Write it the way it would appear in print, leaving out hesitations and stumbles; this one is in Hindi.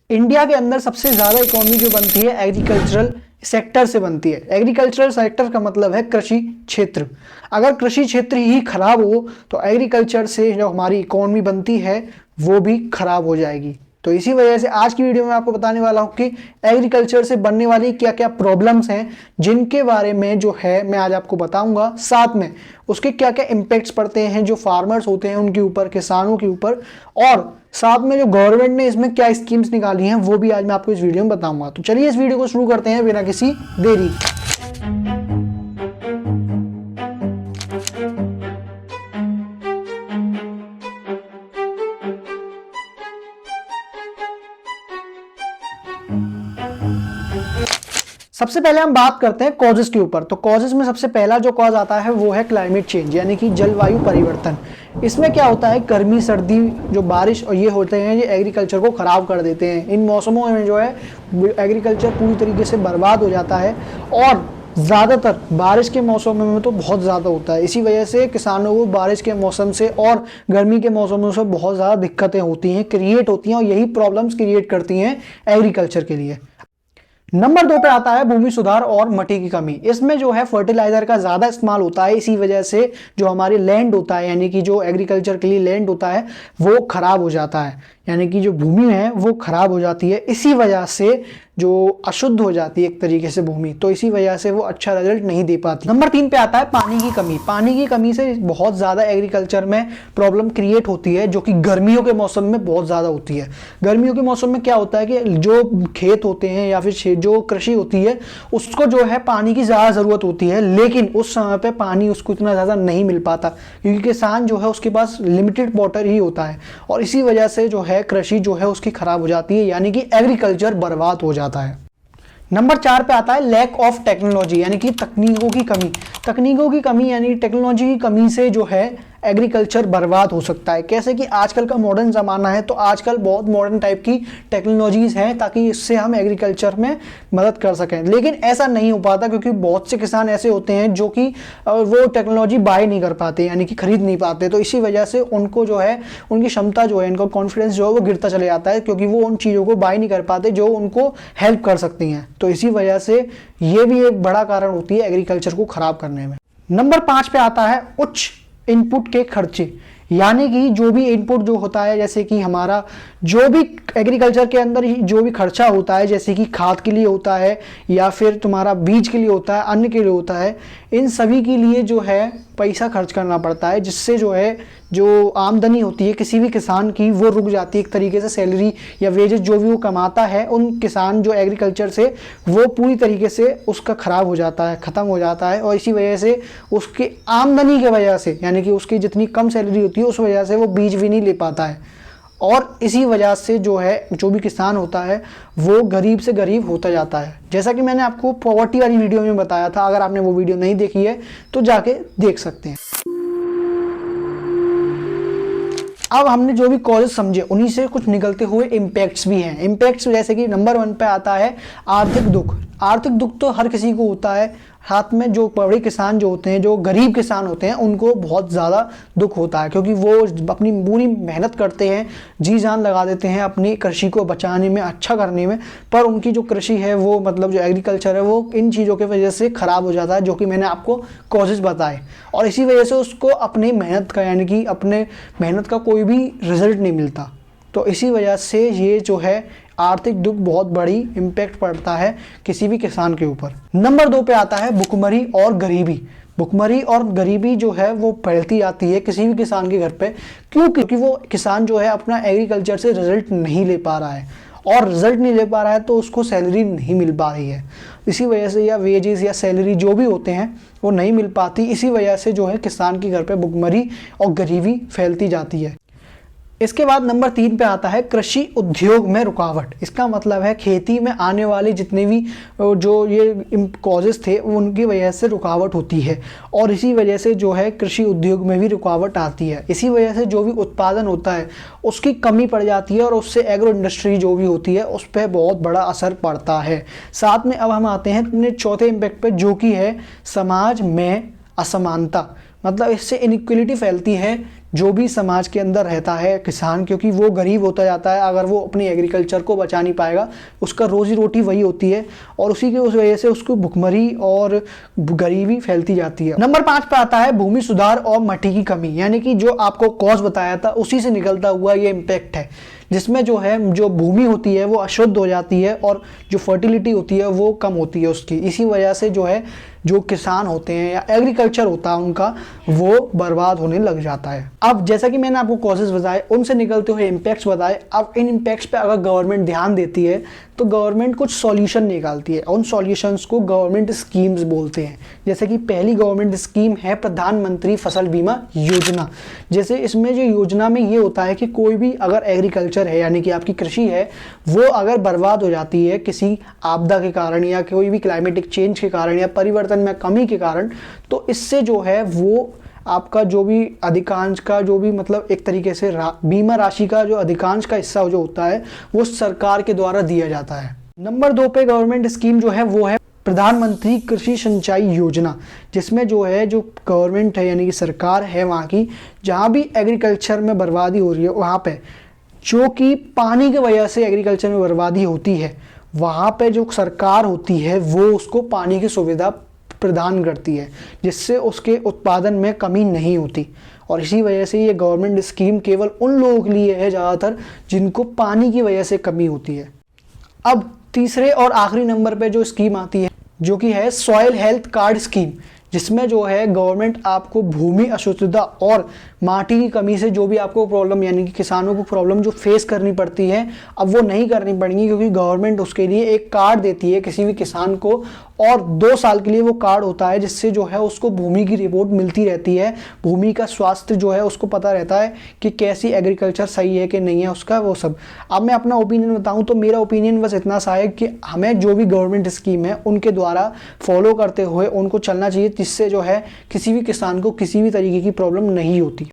इंडिया के अंदर सबसे ज़्यादा इकोनॉमी जो बनती है एग्रीकल्चरल सेक्टर से बनती है। एग्रीकल्चरल सेक्टर का मतलब है कृषि क्षेत्र। अगर कृषि क्षेत्र ही खराब हो तो एग्रीकल्चर से जो हमारी इकोनॉमी बनती है वो भी खराब हो जाएगी। तो इसी वजह से आज की वीडियो में आपको बताने वाला हूं कि एग्रीकल्चर से बनने वाली क्या क्या प्रॉब्लम्स हैं, जिनके बारे में जो है मैं आज आपको बताऊंगा। साथ में उसके क्या क्या इम्पैक्ट्स पड़ते हैं जो फार्मर्स होते हैं उनके ऊपर, किसानों के ऊपर, और साथ में जो गवर्नमेंट ने इसमें क्या स्कीम्स निकाली हैं वो भी आज मैं आपको इस वीडियो में बताऊंगा। तो चलिए इस वीडियो को शुरू करते हैं बिना किसी देरी। सबसे पहले हम बात करते हैं कॉजेस के ऊपर। तो कॉजेस में सबसे पहला जो कॉज आता है वो है क्लाइमेट चेंज, यानी कि जलवायु परिवर्तन। इसमें क्या होता है, गर्मी, सर्दी, जो बारिश और ये होते हैं, ये एग्रीकल्चर को ख़राब कर देते हैं। इन मौसमों में जो है एग्रीकल्चर पूरी तरीके से बर्बाद हो जाता है, और ज़्यादातर बारिश के मौसम में तो बहुत ज़्यादा होता है। इसी वजह से किसानों को बारिश के मौसम से और गर्मी के मौसमों से बहुत ज़्यादा दिक्कतें होती हैं, क्रिएट होती हैं, और यही प्रॉब्लम्स क्रिएट करती हैं एग्रीकल्चर के लिए। नंबर 2 पे आता है भूमि सुधार और मिट्टी की कमी। इसमें जो है फर्टिलाइजर का ज़्यादा इस्तेमाल होता है। इसी वजह से जो हमारी लैंड होता है, यानी कि जो एग्रीकल्चर के लिए लैंड होता है, वो खराब हो जाता है, यानी कि जो भूमि है वो खराब हो जाती है। इसी वजह से जो अशुद्ध हो जाती है एक तरीके से भूमि, तो इसी वजह से वो अच्छा रिजल्ट नहीं दे पाती। नंबर 3 पे आता है पानी की कमी। पानी की कमी से बहुत ज़्यादा एग्रीकल्चर में प्रॉब्लम क्रिएट होती है, जो कि गर्मियों के मौसम में बहुत ज़्यादा होती है। गर्मियों के मौसम में क्या होता है कि जो खेत होते हैं या फिर जो कृषि होती है उसको जो है पानी की ज़्यादा ज़रूरत होती है, लेकिन उस समय पर पानी उसको इतना ज़्यादा नहीं मिल पाता, क्योंकि किसान जो है उसके पास लिमिटेड वाटर ही होता है, और इसी वजह से जो है कृषि जो है उसकी खराब हो जाती है, यानी कि एग्रीकल्चर बर्बाद हो जाता है। नंबर 4 पे आता है लैक ऑफ टेक्नोलॉजी, यानी कि तकनीकों की कमी। तकनीकों की कमी यानी टेक्नोलॉजी की कमी से जो है एग्रीकल्चर बर्बाद हो सकता है। कैसे कि आजकल का मॉडर्न ज़माना है, तो आजकल बहुत मॉडर्न टाइप की टेक्नोलॉजीज़ हैं ताकि इससे हम एग्रीकल्चर में मदद कर सकें, लेकिन ऐसा नहीं हो पाता, क्योंकि बहुत से किसान ऐसे होते हैं जो कि वो टेक्नोलॉजी बाय नहीं कर पाते, यानी कि खरीद नहीं पाते। तो इसी वजह से उनको जो है उनकी क्षमता जो है, इनका कॉन्फिडेंस जो है वो गिरता चले जाता है, क्योंकि वो उन चीज़ों को बाय नहीं कर पाते जो उनको हेल्प कर सकती हैं। तो इसी वजह से ये भी एक बड़ा कारण होती है एग्रीकल्चर को ख़राब करने में। नंबर 5 पे आता है उच्च इनपुट के खर्चे, यानी कि जो भी इनपुट जो होता है, जैसे कि हमारा जो भी एग्रीकल्चर के अंदर जो भी खर्चा होता है, जैसे कि खाद के लिए होता है या फिर तुम्हारा बीज के लिए होता है, अन्न के लिए होता है, इन सभी के लिए जो है पैसा खर्च करना पड़ता है, जिससे जो है जो आमदनी होती है किसी भी किसान की वो रुक जाती है एक तरीके से। सैलरी या वेजेस जो भी वो कमाता है उन किसान जो एग्रीकल्चर से, वो पूरी तरीके से उसका ख़राब हो जाता है, ख़त्म हो जाता है, और इसी वजह से उसकी आमदनी की वजह से, यानी कि उसकी जितनी कम सैलरी होती है उस वजह से वो बीज भी नहीं ले पाता है, और इसी वजह से जो है जो भी किसान होता है वो गरीब से गरीब होता जाता है। जैसा कि मैंने आपको पॉवर्टी वाली वीडियो में बताया था, अगर आपने वो वीडियो नहीं देखी है तो जाके देख सकते हैं। अब हमने जो भी कॉजेज समझे उन्हीं से कुछ निकलते हुए इम्पैक्ट्स भी हैं। इम्पैक्ट्स जैसे कि नंबर 1 पे आता है आर्थिक दुख। आर्थिक दुख तो हर किसी को होता है, हाथ में जो बड़े किसान जो होते हैं, जो गरीब किसान होते हैं, उनको बहुत ज़्यादा दुख होता है, क्योंकि वो अपनी पूरी मेहनत करते हैं, जी जान लगा देते हैं अपनी कृषि को बचाने में, अच्छा करने में, पर उनकी जो कृषि है वो मतलब जो एग्रीकल्चर है वो इन चीज़ों की वजह से ख़राब हो जाता है, जो कि मैंने आपको कॉजेज़ बताए, और इसी वजह से उसको अपनी मेहनत का, यानी कि अपने मेहनत का कोई भी रिजल्ट नहीं मिलता। तो इसी वजह से ये जो है आर्थिक दुख बहुत बड़ी इम्पैक्ट पड़ता है किसी भी किसान के ऊपर। नंबर 2 पे आता है भुखमरी और गरीबी। भुखमरी और गरीबी जो है वो फैलती जाती है किसी भी किसान के घर पे, क्योंकि वो किसान जो है अपना एग्रीकल्चर से रिजल्ट नहीं ले पा रहा है, और रिजल्ट नहीं ले पा रहा है तो उसको सैलरी नहीं मिल पा रही है। इसी वजह से या वेजेस या सैलरी जो भी होते हैं वो नहीं मिल पाती, इसी वजह से जो है किसान के घर पे भुखमरी और गरीबी फैलती जाती है। इसके बाद नंबर 3 पे आता है कृषि उद्योग में रुकावट। इसका मतलब है खेती में आने वाले जितने भी जो ये कॉजेस थे उनकी वजह से रुकावट होती है, और इसी वजह से जो है कृषि उद्योग में भी रुकावट आती है। इसी वजह से जो भी उत्पादन होता है उसकी कमी पड़ जाती है, और उससे एग्रो इंडस्ट्री जो भी होती है उस पर बहुत बड़ा असर पड़ता है। साथ में अब हम आते हैं अपने चौथे इम्पैक्ट पे, जो कि है समाज में असमानता। मतलब इससे इनइक्वलिटी फैलती है जो भी समाज के अंदर रहता है किसान, क्योंकि वो गरीब होता जाता है अगर वो अपनी एग्रीकल्चर को बचा नहीं पाएगा, उसका रोजी रोटी वही होती है और उसी की उस वजह से उसको भुखमरी और गरीबी फैलती जाती है। नंबर 5 पे आता है भूमि सुधार और मट्टी की कमी, यानी कि जो आपको कॉज बताया था उसी से निकलता हुआ ये इम्पैक्ट है, जिसमें जो है जो भूमि होती है वो अशुद्ध हो जाती है और जो फर्टिलिटी होती है वो कम होती है उसकी। इसी वजह से जो है जो किसान होते हैं या एग्रीकल्चर होता है उनका वो बर्बाद होने लग जाता है। अब जैसा कि मैंने आपको कॉजेज बताए, उनसे निकलते हुए इम्पैक्ट्स बताए, अब इन इम्पैक्ट्स पे अगर गवर्नमेंट ध्यान देती है तो गवर्नमेंट कुछ सॉल्यूशन निकालती है। उन सॉल्यूशंस को गवर्नमेंट स्कीम्स बोलते हैं। जैसे कि पहली गवर्नमेंट स्कीम है प्रधानमंत्री फसल बीमा योजना। जैसे इसमें जो योजना में ये होता है कि कोई भी अगर एग्रीकल्चर है यानी कि आपकी कृषि है वो अगर बर्बाद हो जाती है किसी आपदा के कारण या कोई भी क्लाइमेटिक चेंज के कारण या परिवर्तन में कमी के कारण, तो इससे जो है वो आपका जो भी अधिकांश का जो भी मतलब एक तरीके से बीमा राशि का जो अधिकांश का हिस्सा जो होता है वो सरकार के द्वारा दिया जाता है। नंबर 2 पे गवर्नमेंट स्कीम जो है वो है प्रधानमंत्री कृषि सिंचाई योजना, जिसमें जो है जो गवर्नमेंट है यानी कि सरकार है वहाँ की, जहाँ भी एग्रीकल्चर में बर्बादी हो रही है वहाँ पे जो कि पानी की वजह से एग्रीकल्चर में बर्बादी होती है, वहाँ पे जो सरकार होती है वो उसको पानी की सुविधा प्रदान करती है जिससे उसके उत्पादन में कमी नहीं होती। और इसी वजह से ये गवर्नमेंट स्कीम केवल उन लोगों के लिए है ज़्यादातर जिनको पानी की वजह से कमी होती है। अब तीसरे और आखिरी नंबर पे जो स्कीम आती है जो कि है सॉइल हेल्थ कार्ड स्कीम, जिसमें जो है गवर्नमेंट आपको भूमि अशुद्धता और माटी की कमी से जो भी आपको प्रॉब्लम यानी कि किसानों को प्रॉब्लम जो फेस करनी पड़ती है अब वो नहीं करनी पड़ेगी, क्योंकि गवर्नमेंट उसके लिए एक कार्ड देती है किसी भी किसान को और 2 साल के लिए वो कार्ड होता है जिससे जो है उसको भूमि की रिपोर्ट मिलती रहती है, भूमि का स्वास्थ्य जो है उसको पता रहता है कि कैसी एग्रीकल्चर सही है कि नहीं है उसका वो सब। अब मैं अपना ओपिनियन बताऊं तो मेरा ओपिनियन बस इतना सा है कि हमें जो भी गवर्नमेंट स्कीम है उनके द्वारा फॉलो करते हुए उनको चलना चाहिए, जिससे जो है किसी भी किसान को किसी भी तरीके की प्रॉब्लम नहीं होती।